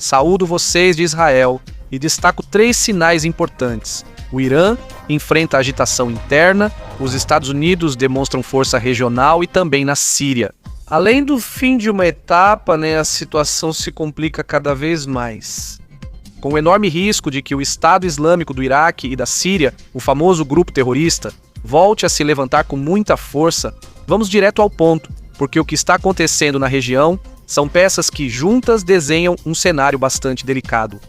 Saúdo vocês de Israel e destaco 3 sinais importantes. O Irã enfrenta agitação interna, os Estados Unidos demonstram força regional e também na Síria. Além do fim de uma etapa, a situação se complica cada vez mais. Com o enorme risco de que o Estado Islâmico do Iraque e da Síria, o famoso grupo terrorista, volte a se levantar com muita força, vamos direto ao ponto, porque o que está acontecendo na região são peças que juntas desenham um cenário bastante delicado.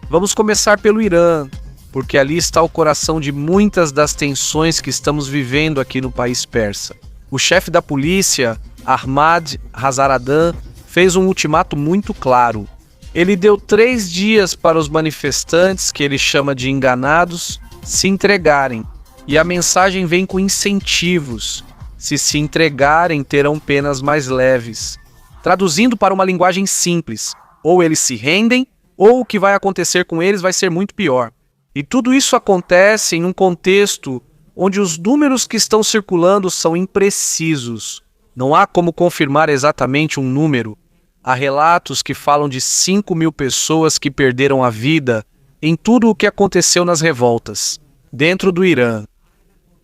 Vamos começar pelo Irã, porque ali está o coração de muitas das tensões que estamos vivendo aqui no país persa. O chefe da polícia, Ahmad Hazaradan, fez um ultimato muito claro. Ele deu 3 dias para os manifestantes, que ele chama de enganados, se entregarem. E a mensagem vem com incentivos. Se entregarem, terão penas mais leves. Traduzindo para uma linguagem simples, ou eles se rendem, ou o que vai acontecer com eles vai ser muito pior. E tudo isso acontece em um contexto onde os números que estão circulando são imprecisos. Não há como confirmar exatamente um número. Há relatos que falam de 5.000 pessoas que perderam a vida em tudo o que aconteceu nas revoltas, dentro do Irã.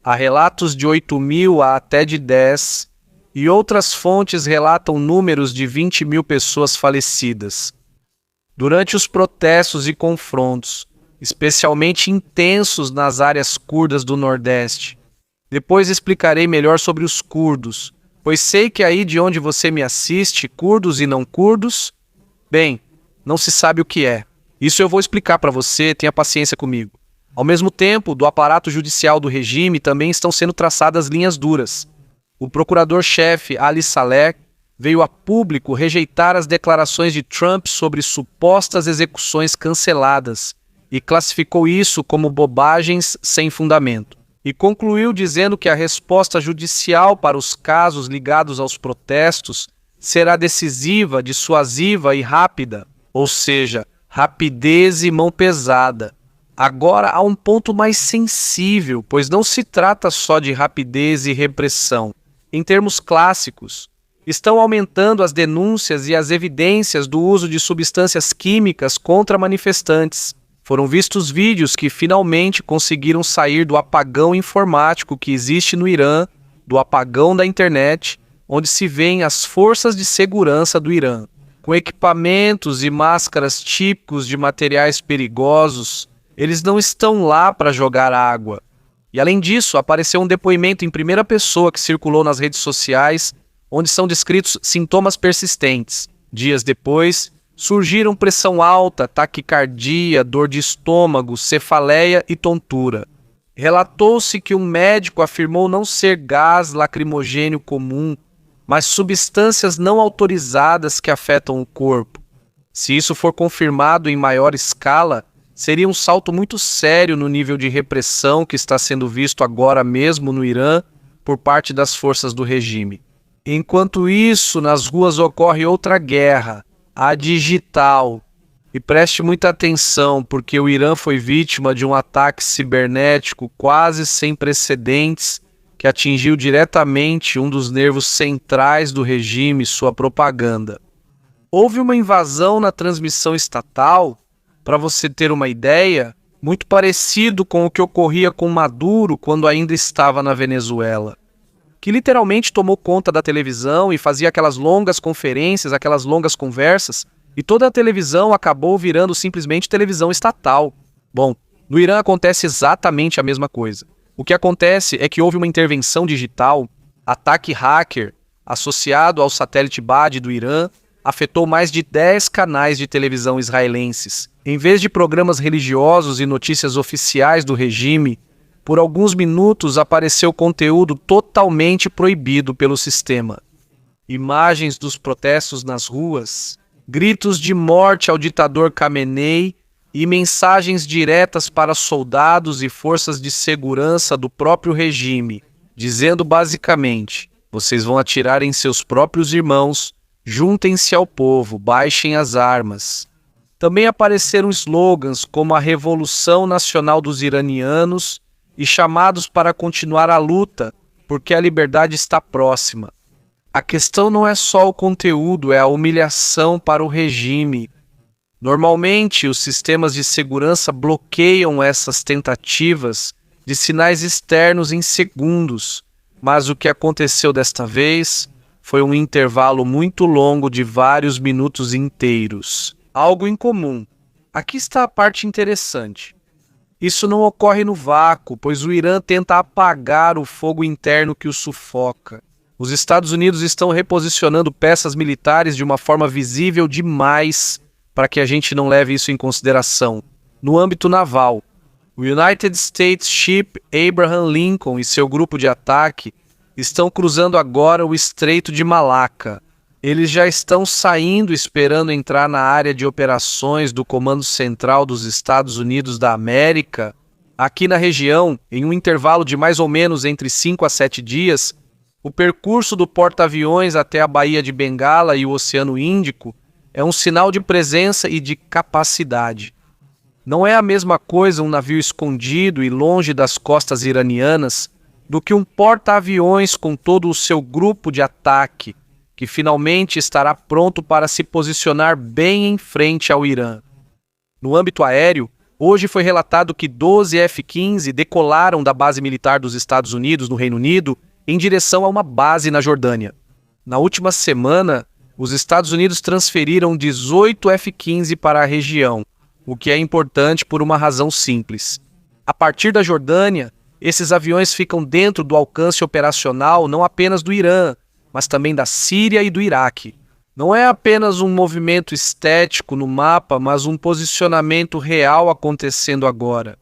Há relatos de 8.000 a até de 10, e outras fontes relatam números de 20.000 pessoas falecidas. Durante os protestos e confrontos, especialmente intensos nas áreas curdas do Nordeste. Depois explicarei melhor sobre os curdos, pois sei que aí de onde você me assiste, curdos e não curdos, bem, não se sabe o que é. Isso eu vou explicar para você, tenha paciência comigo. Ao mesmo tempo, do aparato judicial do regime também estão sendo traçadas linhas duras. O procurador-chefe Ali Saleh veio a público rejeitar as declarações de Trump sobre supostas execuções canceladas e classificou isso como bobagens sem fundamento. E concluiu dizendo que a resposta judicial para os casos ligados aos protestos será decisiva, dissuasiva e rápida, ou seja, rapidez e mão pesada. Agora há um ponto mais sensível, pois não se trata só de rapidez e repressão. Em termos clássicos, estão aumentando as denúncias e as evidências do uso de substâncias químicas contra manifestantes. Foram vistos vídeos que finalmente conseguiram sair do apagão informático que existe no Irã, do apagão da internet, onde se vêem as forças de segurança do Irã, com equipamentos e máscaras típicos de materiais perigosos. Eles não estão lá para jogar água. E além disso, apareceu um depoimento em primeira pessoa que circulou nas redes sociais, onde são descritos sintomas persistentes. Dias depois, surgiram pressão alta, taquicardia, dor de estômago, cefaleia e tontura. Relatou-se que um médico afirmou não ser gás lacrimogênio comum, mas substâncias não autorizadas que afetam o corpo. Se isso for confirmado em maior escala, seria um salto muito sério no nível de repressão que está sendo visto agora mesmo no Irã por parte das forças do regime. Enquanto isso, nas ruas ocorre outra guerra, a digital. E preste muita atenção, porque o Irã foi vítima de um ataque cibernético quase sem precedentes que atingiu diretamente um dos nervos centrais do regime, sua propaganda. Houve uma invasão na transmissão estatal, para você ter uma ideia, muito parecido com o que ocorria com Maduro quando ainda estava na Venezuela, que literalmente tomou conta da televisão e fazia aquelas longas conferências, aquelas longas conversas, e toda a televisão acabou virando simplesmente televisão estatal. Bom, no Irã acontece exatamente a mesma coisa. O que acontece é que houve uma intervenção digital, ataque hacker, associado ao satélite Bad do Irã, afetou mais de 10 canais de televisão israelenses. Em vez de programas religiosos e notícias oficiais do regime, por alguns minutos apareceu conteúdo totalmente proibido pelo sistema. Imagens dos protestos nas ruas, gritos de morte ao ditador Khamenei e mensagens diretas para soldados e forças de segurança do próprio regime, dizendo basicamente: vocês vão atirar em seus próprios irmãos, juntem-se ao povo, baixem as armas. Também apareceram slogans como a Revolução Nacional dos Iranianos e chamados para continuar a luta, porque a liberdade está próxima. A questão não é só o conteúdo, é a humilhação para o regime. Normalmente, os sistemas de segurança bloqueiam essas tentativas de sinais externos em segundos, mas o que aconteceu desta vez foi um intervalo muito longo de vários minutos inteiros. Algo incomum. Aqui está a parte interessante. Isso não ocorre no vácuo, pois o Irã tenta apagar o fogo interno que o sufoca. Os Estados Unidos estão reposicionando peças militares de uma forma visível demais para que a gente não leve isso em consideração. No âmbito naval, o United States Ship Abraham Lincoln e seu grupo de ataque estão cruzando agora o Estreito de Malaca. Eles já estão saindo esperando entrar na área de operações do Comando Central dos Estados Unidos da América. Aqui na região, em um intervalo de mais ou menos entre 5 a 7 dias, o percurso do porta-aviões até a Baía de Bengala e o Oceano Índico é um sinal de presença e de capacidade. Não é a mesma coisa um navio escondido e longe das costas iranianas do que um porta-aviões com todo o seu grupo de ataque, que finalmente estará pronto para se posicionar bem em frente ao Irã. No âmbito aéreo, hoje foi relatado que 12 F-15 decolaram da base militar dos Estados Unidos no Reino Unido em direção a uma base na Jordânia. Na última semana, os Estados Unidos transferiram 18 F-15 para a região, o que é importante por uma razão simples. A partir da Jordânia, esses aviões ficam dentro do alcance operacional não apenas do Irã, mas também da Síria e do Iraque. Não é apenas um movimento estético no mapa, mas um posicionamento real acontecendo agora.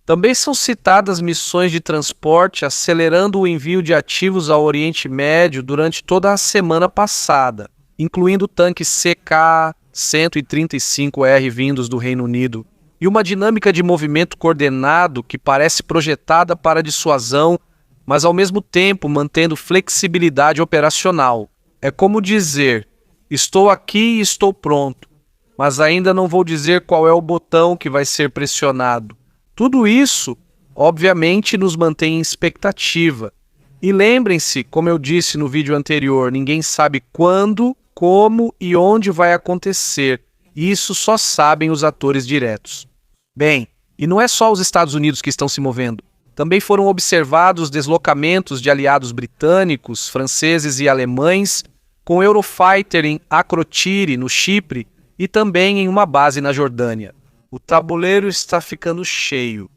Também são citadas missões de transporte acelerando o envio de ativos ao Oriente Médio durante toda a semana passada, incluindo tanques CK-135R vindos do Reino Unido, e uma dinâmica de movimento coordenado que parece projetada para dissuasão, mas ao mesmo tempo mantendo flexibilidade operacional. É como dizer, estou aqui e estou pronto, mas ainda não vou dizer qual é o botão que vai ser pressionado. Tudo isso, obviamente, nos mantém em expectativa. E lembrem-se, como eu disse no vídeo anterior, ninguém sabe quando, como e onde vai acontecer. Isso só sabem os atores diretos. Bem, e não é só os Estados Unidos que estão se movendo. Também foram observados deslocamentos de aliados britânicos, franceses e alemães com Eurofighter em Akrotiri, no Chipre, e também em uma base na Jordânia. O tabuleiro está ficando cheio.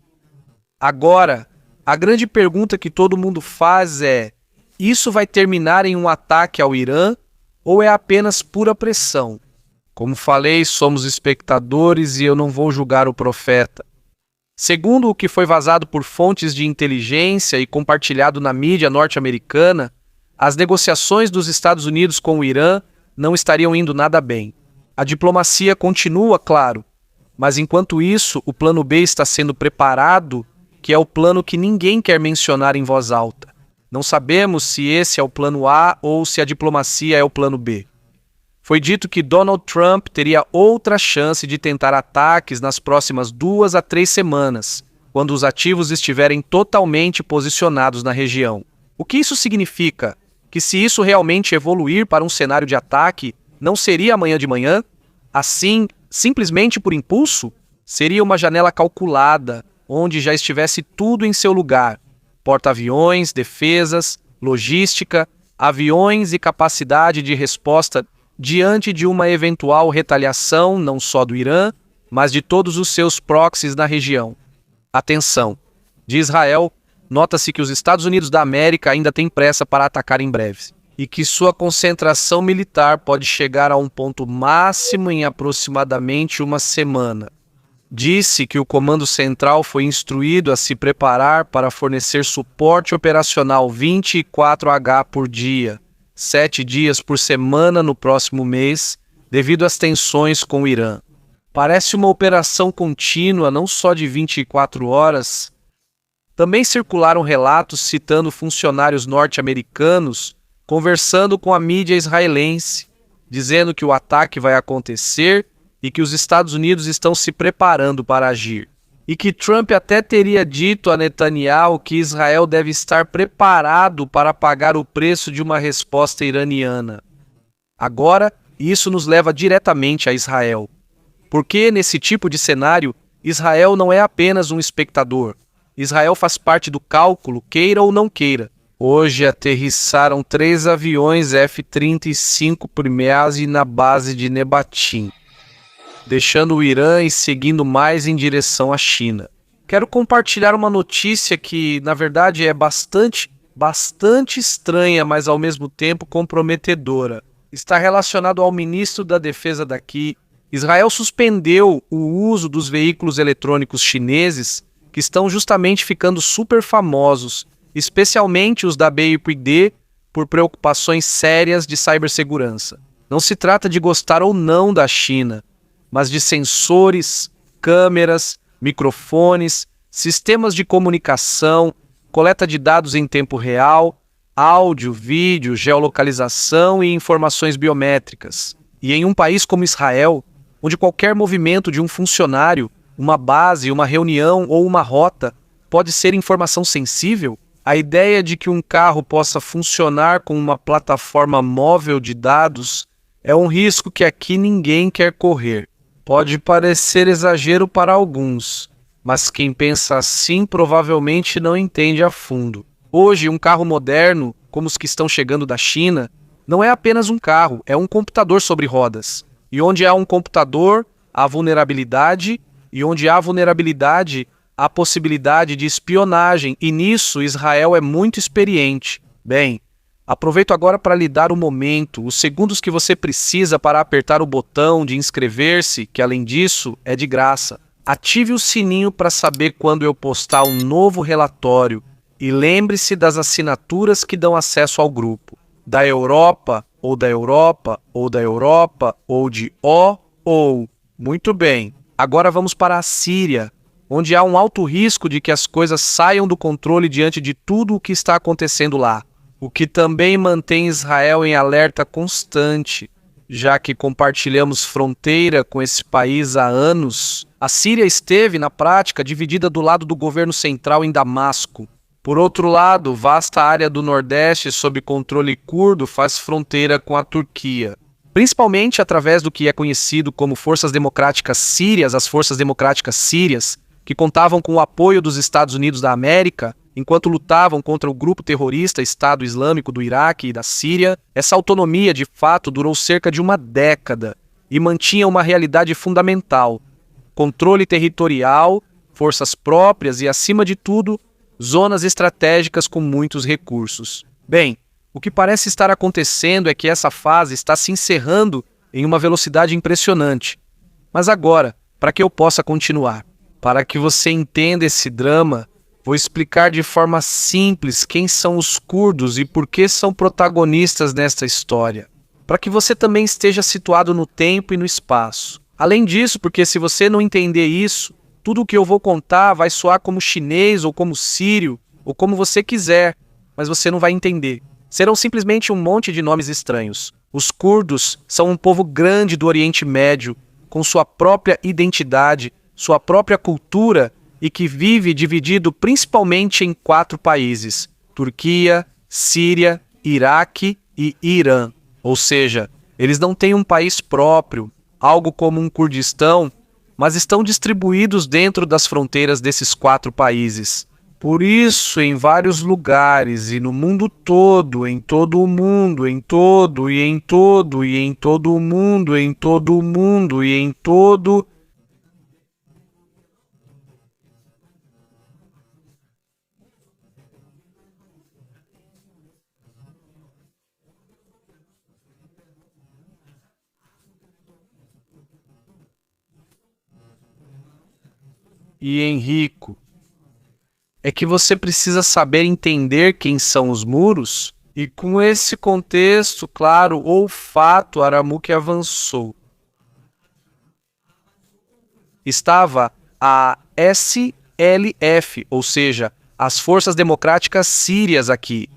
Agora, a grande pergunta que todo mundo faz é: isso vai terminar em um ataque ao Irã ou é apenas pura pressão? Como falei, somos espectadores e eu não vou julgar o profeta. Segundo o que foi vazado por fontes de inteligência e compartilhado na mídia norte-americana, as negociações dos Estados Unidos com o Irã não estariam indo nada bem. A diplomacia continua, claro, mas enquanto isso, o plano B está sendo preparado, que é o plano que ninguém quer mencionar em voz alta. Não sabemos se esse é o plano A ou se a diplomacia é o plano B. Foi dito que Donald Trump teria outra chance de tentar ataques nas próximas 2 a 3 semanas, quando os ativos estiverem totalmente posicionados na região. O que isso significa? Que se isso realmente evoluir para um cenário de ataque, não seria amanhã de manhã? Assim, simplesmente por impulso? Seria uma janela calculada, onde já estivesse tudo em seu lugar: porta-aviões, defesas, logística, aviões e capacidade de resposta diante de uma eventual retaliação não só do Irã, mas de todos os seus proxies na região. Atenção! De Israel, nota-se que os Estados Unidos da América ainda têm pressa para atacar em breve, e que sua concentração militar pode chegar a um ponto máximo em aproximadamente uma semana. Disse que o Comando Central foi instruído a se preparar para fornecer suporte operacional 24H por dia, 7 dias por semana no próximo mês, devido às tensões com o Irã. Parece uma operação contínua, não só de 24 horas. Também circularam relatos citando funcionários norte-americanos conversando com a mídia israelense, dizendo que o ataque vai acontecer e que os Estados Unidos estão se preparando para agir. E que Trump até teria dito a Netanyahu que Israel deve estar preparado para pagar o preço de uma resposta iraniana. Agora, isso nos leva diretamente a Israel. Porque, nesse tipo de cenário, Israel não é apenas um espectador. Israel faz parte do cálculo, queira ou não queira. Hoje aterrissaram 3 aviões F-35 Primeazi na base de Nebatim, deixando o Irã e seguindo mais em direção à China. Quero compartilhar uma notícia que, na verdade, é bastante estranha, mas ao mesmo tempo comprometedora. Está relacionado ao ministro da Defesa daqui. Israel suspendeu o uso dos veículos eletrônicos chineses que estão justamente ficando super famosos, especialmente os da BYD, por preocupações sérias de cibersegurança. Não se trata de gostar ou não da China, mas de sensores, câmeras, microfones, sistemas de comunicação, coleta de dados em tempo real, áudio, vídeo, geolocalização e informações biométricas. E em um país como Israel, onde qualquer movimento de um funcionário, uma base, uma reunião ou uma rota pode ser informação sensível, a ideia de que um carro possa funcionar com uma plataforma móvel de dados é um risco que aqui ninguém quer correr. Pode parecer exagero para alguns, mas quem pensa assim provavelmente não entende a fundo. Hoje, um carro moderno, como os que estão chegando da China, não é apenas um carro, é um computador sobre rodas. E onde há um computador, há vulnerabilidade, e onde há vulnerabilidade, há possibilidade de espionagem, e nisso Israel é muito experiente. Bem, aproveito agora para lhe dar o momento, os segundos que você precisa para apertar o botão de inscrever-se, que além disso é de graça. Ative o sininho para saber quando eu postar um novo relatório e lembre-se das assinaturas que dão acesso ao grupo. Da Europa, ou da Europa, ou da Europa, ou de O, ou. Muito bem, agora vamos para a Síria, onde há um alto risco de que as coisas saiam do controle diante de tudo o que está acontecendo lá, o que também mantém Israel em alerta constante, já que compartilhamos fronteira com esse país há anos. A Síria esteve, na prática, dividida do lado do governo central em Damasco. Por outro lado, vasta área do Nordeste sob controle curdo faz fronteira com a Turquia, principalmente através do que é conhecido como Forças Democráticas Sírias, as Forças Democráticas Sírias, que contavam com o apoio dos Estados Unidos da América, enquanto lutavam contra o grupo terrorista Estado Islâmico do Iraque e da Síria. Essa autonomia, de fato, durou cerca de uma década e mantinha uma realidade fundamental: controle territorial, forças próprias e, acima de tudo, zonas estratégicas com muitos recursos. Bem, o que parece estar acontecendo é que essa fase está se encerrando em uma velocidade impressionante. Mas agora, para que eu possa continuar, para que você entenda esse drama, vou explicar de forma simples quem são os curdos e por que são protagonistas nesta história, para que você também esteja situado no tempo e no espaço. Além disso, porque se você não entender isso, tudo o que eu vou contar vai soar como chinês ou como sírio, ou como você quiser, mas você não vai entender. Serão simplesmente um monte de nomes estranhos. Os curdos são um povo grande do Oriente Médio, com sua própria identidade, sua própria cultura e que vive dividido principalmente em 4 países: Turquia, Síria, Iraque e Irã. Ou seja, eles não têm um país próprio, algo como um Kurdistão, mas estão distribuídos dentro das fronteiras desses 4 países. Por isso, em vários lugares e no mundo todo, em todo o mundo, em todo e em todo e em todo o mundo, em todo o mundo e em todo... E Henrico, é que você precisa saber entender quem são os muros, e com esse contexto, claro, ou fato, Aramuque avançou. Estava a SLF, ou seja, as Forças Democráticas Sírias aqui.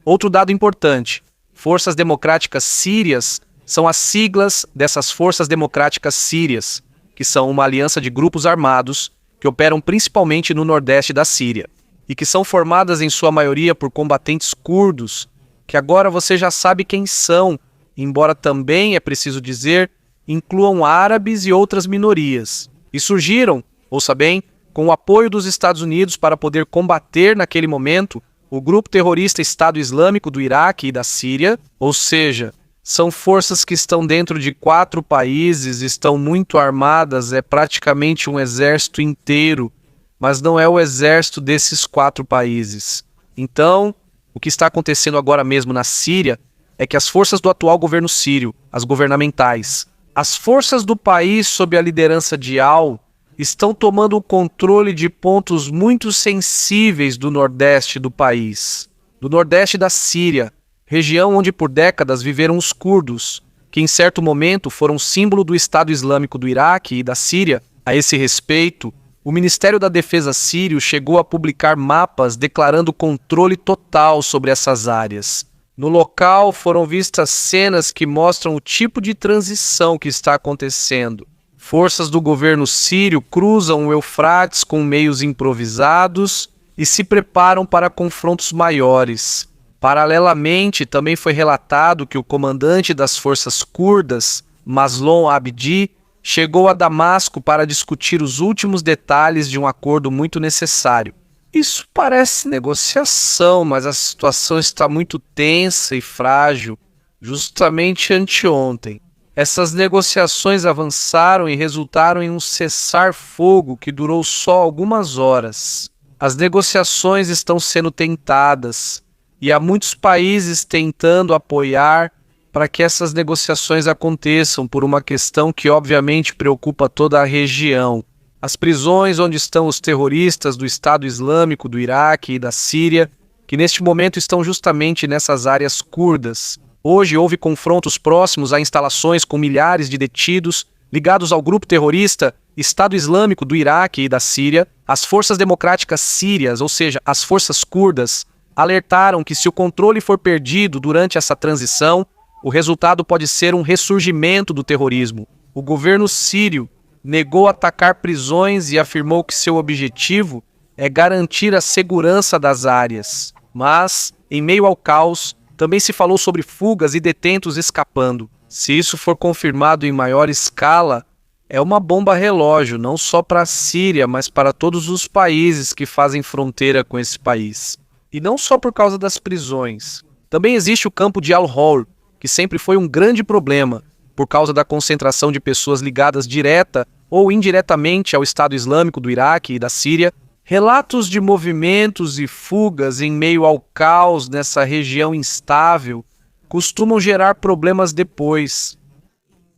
Outro dado importante: Forças Democráticas Sírias são as siglas dessas Forças Democráticas Sírias, que são uma aliança de grupos armados que operam principalmente no nordeste da Síria, e que são formadas em sua maioria por combatentes curdos, que agora você já sabe quem são, embora também, é preciso dizer, incluam árabes e outras minorias, e surgiram, ouça bem, com o apoio dos Estados Unidos para poder combater naquele momento o grupo terrorista Estado Islâmico do Iraque e da Síria, ou seja, são forças que estão dentro de 4 países, estão muito armadas, é praticamente um exército inteiro, mas não é o exército desses 4 países. Então, o que está acontecendo agora mesmo na Síria é que as forças do atual governo sírio, as governamentais, as forças do país sob a liderança de Al, estão tomando o controle de pontos muito sensíveis do nordeste do país, do nordeste da Síria, região onde por décadas viveram os curdos, que em certo momento foram símbolo do Estado Islâmico do Iraque e da Síria. A esse respeito, o Ministério da Defesa sírio chegou a publicar mapas declarando controle total sobre essas áreas. No local foram vistas cenas que mostram o tipo de transição que está acontecendo. Forças do governo sírio cruzam o Eufrates com meios improvisados e se preparam para confrontos maiores. Paralelamente, também foi relatado que o comandante das forças curdas, Maslon Abdi, chegou a Damasco para discutir os últimos detalhes de um acordo muito necessário. Isso parece negociação, mas a situação está muito tensa e frágil. Justamente anteontem, essas negociações avançaram e resultaram em um cessar-fogo que durou só algumas horas. As negociações estão sendo tentadas e há muitos países tentando apoiar para que essas negociações aconteçam por uma questão que obviamente preocupa toda a região. As prisões onde estão os terroristas do Estado Islâmico do Iraque e da Síria, que neste momento estão justamente nessas áreas curdas. Hoje houve confrontos próximos a instalações com milhares de detidos ligados ao grupo terrorista Estado Islâmico do Iraque e da Síria. As forças democráticas sírias, ou seja, as forças curdas, alertaram que se o controle for perdido durante essa transição, o resultado pode ser um ressurgimento do terrorismo. O governo sírio negou atacar prisões e afirmou que seu objetivo é garantir a segurança das áreas. Mas, em meio ao caos, também se falou sobre fugas e detentos escapando. Se isso for confirmado em maior escala, é uma bomba relógio, não só para a Síria, mas para todos os países que fazem fronteira com esse país. E não só por causa das prisões. Também existe o campo de Al-Hol, que sempre foi um grande problema, por causa da concentração de pessoas ligadas direta ou indiretamente ao Estado Islâmico do Iraque e da Síria. Relatos de movimentos e fugas em meio ao caos nessa região instável costumam gerar problemas depois.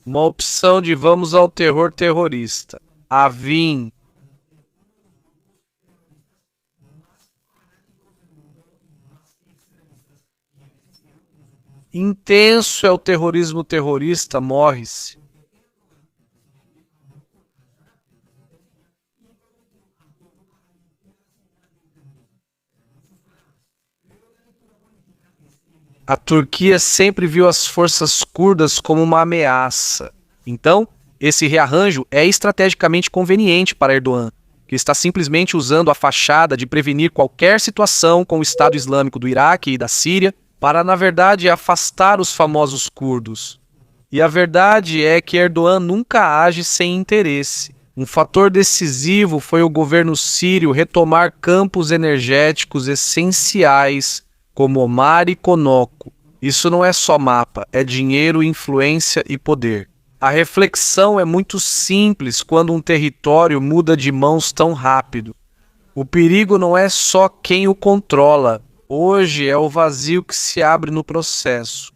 Uma opção de vamos ao terror terrorista. Avin. Intenso é o terrorismo terrorista, morre-se. A Turquia sempre viu as forças curdas como uma ameaça. Então, esse rearranjo é estrategicamente conveniente para Erdogan, que está simplesmente usando a fachada de prevenir qualquer situação com o Estado Islâmico do Iraque e da Síria para, na verdade, afastar os famosos curdos. E a verdade é que Erdogan nunca age sem interesse. Um fator decisivo foi o governo sírio retomar campos energéticos essenciais como Omar e Conoco. Isso não é só mapa, é dinheiro, influência e poder. A reflexão é muito simples quando um território muda de mãos tão rápido. O perigo não é só quem o controla. Hoje é o vazio que se abre no processo.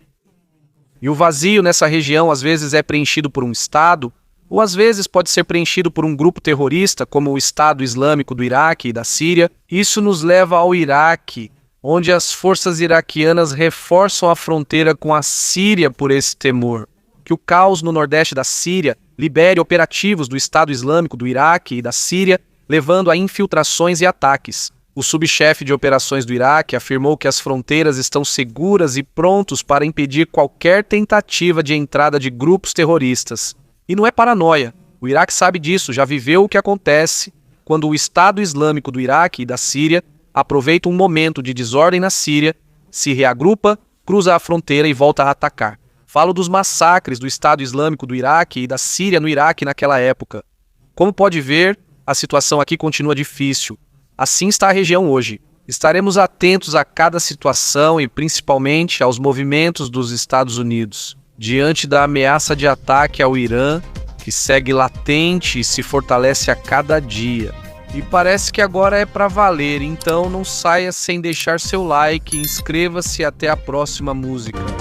E o vazio nessa região às vezes é preenchido por um Estado, ou às vezes pode ser preenchido por um grupo terrorista, como o Estado Islâmico do Iraque e da Síria. Isso nos leva ao Iraque, onde as forças iraquianas reforçam a fronteira com a Síria por esse temor. Que o caos no nordeste da Síria libere operativos do Estado Islâmico do Iraque e da Síria, levando a infiltrações e ataques. O subchefe de operações do Iraque afirmou que as fronteiras estão seguras e prontos para impedir qualquer tentativa de entrada de grupos terroristas. E não é paranoia. O Iraque sabe disso, já viveu o que acontece quando o Estado Islâmico do Iraque e da Síria aproveita um momento de desordem na Síria, se reagrupa, cruza a fronteira e volta a atacar. Falo dos massacres do Estado Islâmico do Iraque e da Síria no Iraque naquela época. Como pode ver, a situação aqui continua difícil. Assim está a região hoje. Estaremos atentos a cada situação e principalmente aos movimentos dos Estados Unidos, diante da ameaça de ataque ao Irã, que segue latente e se fortalece a cada dia. E parece que agora é para valer, então não saia sem deixar seu like e inscreva-se até a próxima música.